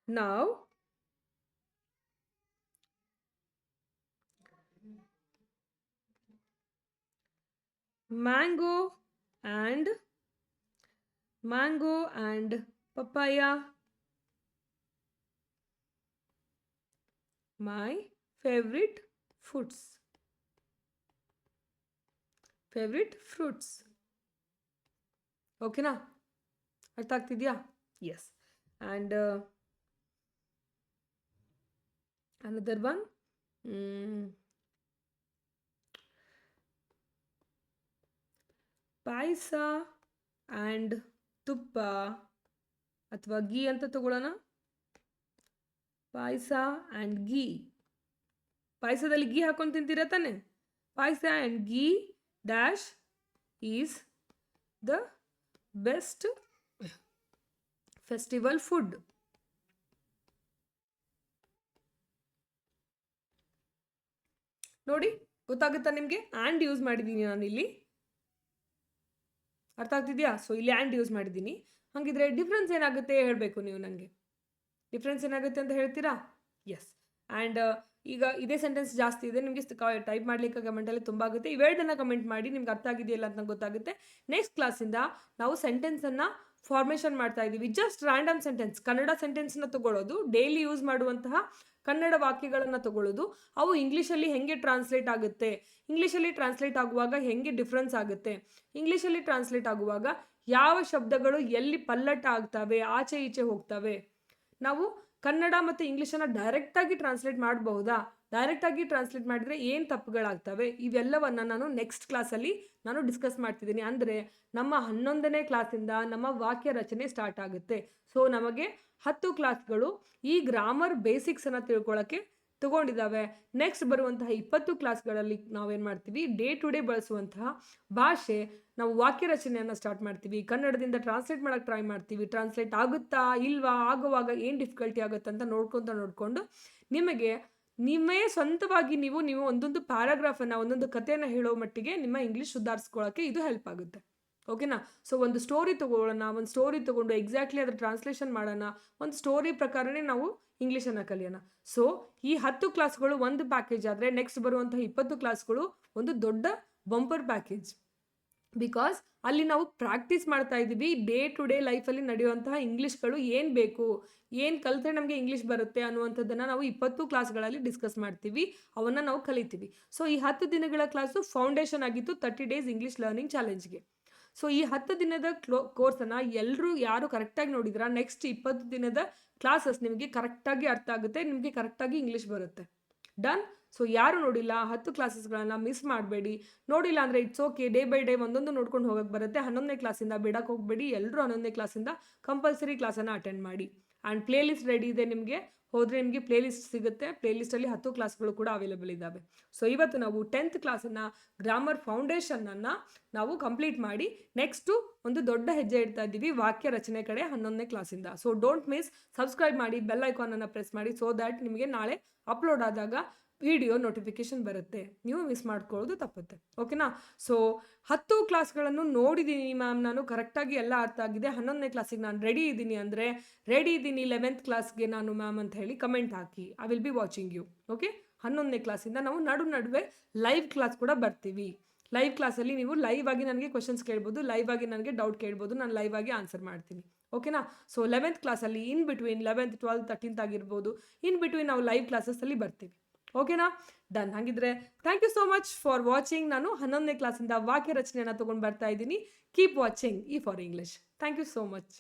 Now mango and papaya, my favorite fruits. ಓಕೆನಾ? ಅರ್ಥ ಆಗ್ತಿದೆಯಾ? ಎಸ್. and another one, ಪಾಯಸ ಆ್ಯಂಡ್ ತುಪ್ಪ ಅಥವಾ ಗೀ ಅಂತ ತಗೊಳ್ಳೋಣ. ಪಾಯಸ ಆ್ಯಂಡ್ ಗೀ. ಪಾಯಸದಲ್ಲಿ ಗೀ ಹಾಕೊಂಡು ತಿಂತೀರ ತಾನೆ. Payasa and ghee dash is the best festival food. ನೋಡಿ, ಗೊತ್ತಾಗುತ್ತಾ ನಿಮಗೆ? ಆ್ಯಂಡ್ ಯೂಸ್ ಮಾಡಿದ್ದೀನಿ ನಾನಿಲ್ಲಿ. ಅರ್ಥ ಆಗ್ತಿದೆಯಾ? ಸೊ ಇಲ್ಲಿ ಆ್ಯಂಡ್ ಯೂಸ್ ಮಾಡಿದ್ದೀನಿ. ಹಾಗಿದ್ರೆ ಡಿಫ್ರೆನ್ಸ್ ಏನಾಗುತ್ತೆ ಹೇಳಬೇಕು ನೀವು ನನಗೆ. ಡಿಫ್ರೆನ್ಸ್ ಏನಾಗುತ್ತೆ ಅಂತ ಹೇಳ್ತೀರಾ? ಎಸ್. ಆ್ಯಂಡ್ ಈಗ ಇದೇ ಸೆಂಟೆನ್ಸ್ ಜಾಸ್ತಿ ಇದೆ, ನಿಮಗೆ ಟೈಪ್ ಮಾಡಲಿಕ್ಕೆ ಕಮೆಂಟಲ್ಲಿ ತುಂಬ ಆಗುತ್ತೆ. ಇವೆರಡನ್ನ ಕಮೆಂಟ್ ಮಾಡಿ ನಿಮ್ಗೆ ಅರ್ಥ ಆಗಿದೆಯಲ್ಲ ಅಂತ ನಂಗೆ ಗೊತ್ತಾಗುತ್ತೆ. ನೆಕ್ಸ್ಟ್ ಕ್ಲಾಸಿಂದ ನಾವು ಸೆಂಟೆನ್ಸನ್ನು ಫಾರ್ಮೇಷನ್ ಮಾಡ್ತಾ ಇದ್ದೀವಿ. ಜಸ್ಟ್ ರ್ಯಾಂಡಮ್ ಸೆಂಟೆನ್ಸ್, ಕನ್ನಡ ಸೆಂಟೆನ್ಸ್ನ ತಗೊಳ್ಳೋದು, ಡೈಲಿ ಯೂಸ್ ಮಾಡುವಂತಹ ಕನ್ನಡ ವಾಕ್ಯಗಳನ್ನು ತಗೊಳ್ಳೋದು, ಅವು ಇಂಗ್ಲೀಷಲ್ಲಿ ಹೆಂಗೆ ಟ್ರಾನ್ಸ್ಲೇಟ್ ಆಗುತ್ತೆ, ಇಂಗ್ಲೀಷಲ್ಲಿ ಟ್ರಾನ್ಸ್ಲೇಟ್ ಆಗುವಾಗ ಹೆಂಗೆ ಡಿಫ್ರೆನ್ಸ್ ಆಗುತ್ತೆ, ಇಂಗ್ಲೀಷಲ್ಲಿ ಟ್ರಾನ್ಸ್ಲೇಟ್ ಆಗುವಾಗ ಯಾವ ಶಬ್ದಗಳು ಎಲ್ಲಿ ಪಲ್ಲಟ ಆಗ್ತವೆ, ಆಚೆ ಈಚೆ ಹೋಗ್ತವೆ. ನಾವು ಕನ್ನಡ ಮತ್ತು ಇಂಗ್ಲೀಷನ್ನು ಡೈರೆಕ್ಟಾಗಿ ಟ್ರಾನ್ಸ್ಲೇಟ್ ಮಾಡಬಹುದಾ, ಡೈರೆಕ್ಟಾಗಿ ಟ್ರಾನ್ಸ್ಲೇಟ್ ಮಾಡಿದರೆ ಏನು ತಪ್ಪುಗಳಾಗ್ತವೆ, ಇವೆಲ್ಲವನ್ನು ನಾನು ನೆಕ್ಸ್ಟ್ ಕ್ಲಾಸಲ್ಲಿ ನಾನು ಡಿಸ್ಕಸ್ ಮಾಡ್ತಿದ್ದೀನಿ. ಅಂದರೆ ನಮ್ಮ 11ನೇ ಕ್ಲಾಸಿಂದ ನಮ್ಮ ವಾಕ್ಯ ರಚನೆ ಸ್ಟಾರ್ಟ್ ಆಗುತ್ತೆ. ಸೊ ನಮಗೆ 10 ಕ್ಲಾಸ್ಗಳು ಈ ಗ್ರಾಮರ್ ಬೇಸಿಕ್ಸನ್ನು ತಿಳ್ಕೊಳ್ಳೋಕ್ಕೆ ತಗೊಂಡಿದ್ದಾವೆ. ನೆಕ್ಸ್ಟ್ ಬರುವಂತಹ 20 ಕ್ಲಾಸ್ಗಳಲ್ಲಿ ನಾವೇನು ಮಾಡ್ತೀವಿ, ಡೇ ಟು ಡೇ ಬಳಸುವಂತಹ ಭಾಷೆ, ನಾವು ವಾಕ್ಯ ರಚನೆಯನ್ನು ಸ್ಟಾರ್ಟ್ ಮಾಡ್ತೀವಿ. ಕನ್ನಡದಿಂದ ಟ್ರಾನ್ಸ್ಲೇಟ್ ಮಾಡೋಕ್ಕೆ ಟ್ರೈ ಮಾಡ್ತೀವಿ. ಟ್ರಾನ್ಸ್ಲೇಟ್ ಆಗುತ್ತಾ ಇಲ್ವಾ, ಆಗುವಾಗ ಏನು ಡಿಫಿಕಲ್ಟಿ ಆಗುತ್ತೆ ಅಂತ ನೋಡ್ಕೊಂಡು ನಿಮ್ಮೇ ಸ್ವಂತವಾಗಿ ನೀವು ಒಂದೊಂದು ಪ್ಯಾರಾಗ್ರಾಫನ್ನು, ಒಂದೊಂದು ಕಥೆಯನ್ನು ಹೇಳೋ ಮಟ್ಟಿಗೆ ನಿಮ್ಮ ಇಂಗ್ಲೀಷ್ ಸುಧಾರಿಸ್ಕೊಳ್ಳೋಕ್ಕೆ ಇದು ಹೆಲ್ಪ್ ಆಗುತ್ತೆ. ಓಕೆನಾ? ಸೊ ಒಂದು ಸ್ಟೋರಿ ತಗೊಳ್ಳೋಣ, ಒಂದು ಸ್ಟೋರಿ ತಗೊಂಡು ಎಕ್ಸಾಕ್ಟ್ಲಿ ಅದರ ಟ್ರಾನ್ಸ್ಲೇಷನ್ ಮಾಡೋಣ, ಒಂದು ಸ್ಟೋರಿ ಪ್ರಕಾರನೇ ನಾವು ಇಂಗ್ಲೀಷನ್ನು ಕಲಿಯೋಣ. ಸೊ ಈ 10 ಕ್ಲಾಸ್ಗಳು ಒಂದು ಪ್ಯಾಕೇಜ್ ಆದರೆ, ನೆಕ್ಸ್ಟ್ ಬರುವಂತಹ 20 ಕ್ಲಾಸ್ಗಳು ಒಂದು ದೊಡ್ಡ ಬಂಪರ್ ಪ್ಯಾಕೇಜ್. ಬಿಕಾಸ್ ಅಲ್ಲಿ ನಾವು ಪ್ರಾಕ್ಟೀಸ್ ಮಾಡ್ತಾ ಇದ್ದೀವಿ ಡೇ ಟು ಡೇ ಲೈಫಲ್ಲಿ ನಡೆಯುವಂತಹ ಇಂಗ್ಲೀಷ್ಗಳು ಏನು ಬೇಕು, ಏನು ಕಲಿತ್ರೆ ನಮಗೆ ಇಂಗ್ಲೀಷ್ ಬರುತ್ತೆ ಅನ್ನುವಂಥದ್ದನ್ನು ನಾವು 20 ಕ್ಲಾಸ್ಗಳಲ್ಲಿ ಡಿಸ್ಕಸ್ ಮಾಡ್ತೀವಿ, ಅವನ್ನು ನಾವು ಕಲಿತೀವಿ. ಸೊ ಈ 10 ದಿನಗಳ ಕ್ಲಾಸು ಫೌಂಡೇಶನ್ ಆಗಿತ್ತು 30 ಡೇಸ್ ಇಂಗ್ಲೀಷ್ ಲರ್ನಿಂಗ್ ಚಾಲೆಂಜ್ಗೆ. ಸೊ ಈ 10 ದಿನದ ಕೋರ್ಸನ್ನು ಎಲ್ಲರೂ ಯಾರು ಕರೆಕ್ಟಾಗಿ ನೋಡಿದ್ರ, ನೆಕ್ಸ್ಟ್ 20 ದಿನದ ಕ್ಲಾಸಸ್ ನಿಮಗೆ ಕರೆಕ್ಟಾಗಿ ಅರ್ಥ ಆಗುತ್ತೆ, ನಿಮಗೆ ಕರೆಕ್ಟಾಗಿ ಇಂಗ್ಲೀಷ್ ಬರುತ್ತೆ. ಡನ್? ಸೊ ಯಾರು ನೋಡಿಲ್ಲ 10 ಕ್ಲಾಸಸ್ಗಳನ್ನು ಮಿಸ್ ಮಾಡಬೇಡಿ. ನೋಡಿಲ್ಲ ಅಂದರೆ it's okay, day by day ಒಂದೊಂದು ನೋಡ್ಕೊಂಡು ಹೋಗಕ್ಕೆ ಬರುತ್ತೆ. 11ನೇ ಕ್ಲಾಸಿಂದ ಬಿಡಕ್ಕೆ ಹೋಗಬೇಡಿ, ಎಲ್ಲರೂ 11ನೇ ಕ್ಲಾಸಿಂದ ಕಂಪಲ್ಸರಿ ಕ್ಲಾಸನ್ನು ಅಟೆಂಡ್ ಮಾಡಿ. ಆ್ಯಂಡ್ ಪ್ಲೇ ಲಿಸ್ಟ್ ರೆಡಿ ಇದೆ, ನಿಮಗೆ ಹೋದರೆ ನಿಮಗೆ ಪ್ಲೇ ಲಿಸ್ಟ್ ಸಿಗುತ್ತೆ. ಪ್ಲೇ ಲಿಸ್ಟಲ್ಲಿ 10 ಕ್ಲಾಸ್ಗಳು ಕೂಡ ಅವೈಲೇಬಲ್ ಇದ್ದಾವೆ. ಸೊ ಇವತ್ತು ನಾವು 10th ಕ್ಲಾಸನ್ನು ಗ್ರಾಮರ್ ಫೌಂಡೇಶನನ್ನು ನಾವು ಕಂಪ್ಲೀಟ್ ಮಾಡಿ ನೆಕ್ಸ್ಟು ಒಂದು ದೊಡ್ಡ ಹೆಜ್ಜೆ ಇಡ್ತಾ ಇದ್ದೀವಿ ವಾಕ್ಯ ರಚನೆ ಕಡೆ 11ನೇ ಕ್ಲಾಸಿಂದ. ಸೊ ಡೋಂಟ್ ಮಿಸ್, ಸಬ್ಸ್ಕ್ರೈಬ್ ಮಾಡಿ, ಬೆಲ್ ಐಕಾನನ್ನು ಪ್ರೆಸ್ ಮಾಡಿ, ಸೊ ದ್ಯಾಟ್ ನಿಮಗೆ ನಾಳೆ ಅಪ್ಲೋಡ್ ಆದಾಗ ವಿಡಿಯೋ ನೋಟಿಫಿಕೇಶನ್ ಬರುತ್ತೆ, ನೀವು ಮಿಸ್ ಮಾಡ್ಕೊಳ್ಳೋದು ತಪ್ಪುತ್ತೆ. ಓಕೆನಾ? ಸೊ 10 ಕ್ಲಾಸ್ಗಳನ್ನು ನೋಡಿದ್ದೀನಿ ಮ್ಯಾಮ್, ನಾನು ಕರೆಕ್ಟಾಗಿ ಎಲ್ಲ ಅರ್ಥ ಆಗಿದೆ, 11ನೇ ಕ್ಲಾಸಿಗೆ ನಾನು ರೆಡಿ ಇದ್ದೀನಿ ಅಂದರೆ ರೆಡಿ ಇದ್ದೀನಿ 11th ಕ್ಲಾಸ್ಗೆ ನಾನು ಮ್ಯಾಮ್ ಅಂತ ಹೇಳಿ ಕಮೆಂಟ್ ಹಾಕಿ. I will be watching you. Okay? 11ನೇ ಕ್ಲಾಸಿಂದ ನಾವು ನಡುವೆ ಲೈವ್ ಕ್ಲಾಸ್ ಕೂಡ ಬರ್ತೀವಿ. ಲೈವ್ ಕ್ಲಾಸಲ್ಲಿ ನೀವು ಲೈವ್ ಆಗಿ ನನಗೆ ಕ್ವಶನ್ಸ್ ಕೇಳ್ಬೋದು, ಲೈವ್ ಆಗಿ ನನಗೆ ಡೌಟ್ ಕೇಳ್ಬೋದು, ನಾನು ಲೈವ್ ಆಗಿ ಆನ್ಸರ್ ಮಾಡ್ತೀನಿ. ಓಕೆನಾ? ಸೊ 11th ಕ್ಲಾಸಲ್ಲಿ in between 11th 12th 13th ಆಗಿರ್ಬೋದು, ಇನ್ ಬಿಟ್ವೀನ್ ನಾವು ಲೈವ್ ಕ್ಲಾಸಸ್ಸಲ್ಲಿ ಬರ್ತೀವಿ. ಓಕೆನಾ? ಡನ್. ಹಾಗಿದ್ರೆ thank you so much for watching. ನಾನು 11ನೇ ಕ್ಲಾಸಿಂದ ವಾಕ್ಯ ರಚನೆಯನ್ನು ತೊಗೊಂಡು ಬರ್ತಾ ಇದ್ದೀನಿ. Keep watching E4 English. Thank you so much.